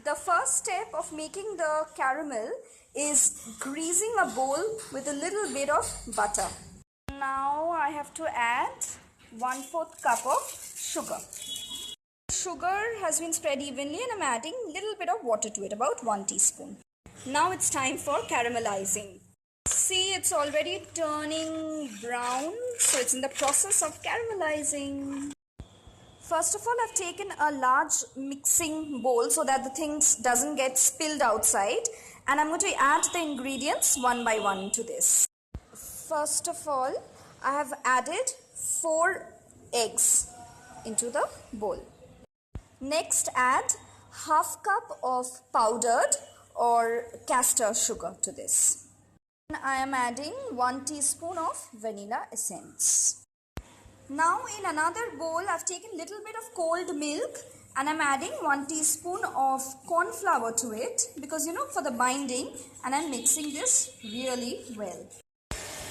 The first step of making the caramel is greasing a bowl with a little bit of butter. Now I have to add 1/4 cup of sugar. Sugar has been spread evenly and I'm adding a little bit of water to it, about 1 teaspoon. Now it's time for caramelizing. See, it's already turning brown, so it's in the process of caramelizing. First of all, I've taken a large mixing bowl so that the things doesn't get spilled outside, and I'm going to add the ingredients one by one to this. First of all, I have added 4 eggs into the bowl. Next, add ½ cup of powdered or castor sugar to this. I am adding 1 teaspoon of vanilla essence. Now in another bowl, I've taken a little bit of cold milk and I'm adding 1 teaspoon of corn flour to it because for the binding, and I'm mixing this really well.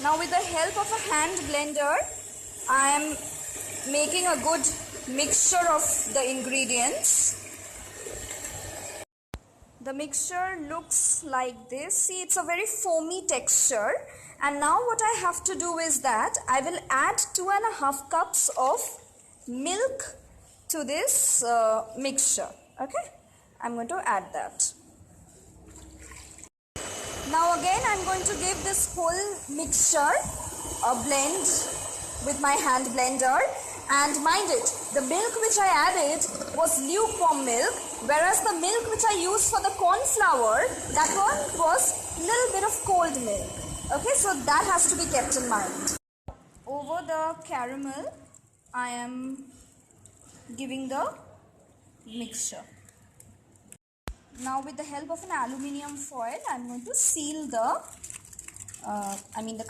Now with the help of a hand blender, I am making a good mixture of the ingredients. The mixture looks like this. See, it's a very foamy texture. And now what I have to do is that I will add 2½ cups of milk to this mixture. Okay, I'm going to add that. Now again, I'm going to give this whole mixture a blend with my hand blender. And mind it, the milk which I added was lukewarm milk, whereas the milk which I used for the corn flour, that one was a little bit of cold milk. Okay, so that has to be kept in mind. Over the caramel, I am giving the mixture. Now with the help of an aluminium foil, I am going to seal the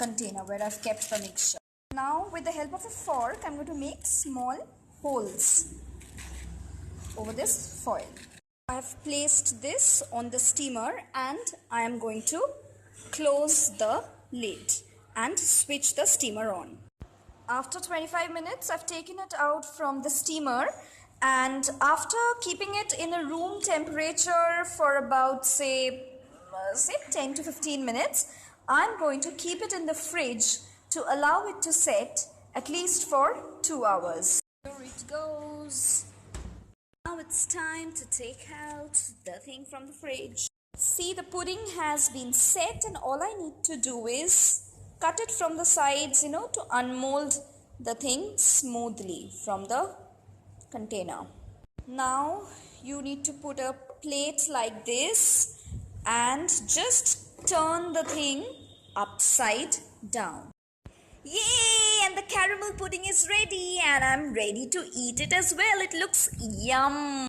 container where I have kept the mixture. Now with the help of a fork, I am going to make small holes over this foil. I have placed this on the steamer and I am going to close the lid and switch the steamer on. After 25 minutes, I've taken it out from the steamer, and after keeping it in a room temperature for about say 10 to 15 minutes, I'm going to keep it in the fridge to allow it to set at least for 2 hours. Here it goes. Now it's time to take out the thing from the fridge. See, the pudding has been set and all I need to do is cut it from the sides, to unmold the thing smoothly from the container. Now you need to put a plate like this and just turn the thing upside down. Yay! And the caramel pudding is ready and I'm ready to eat it as well. It looks yum.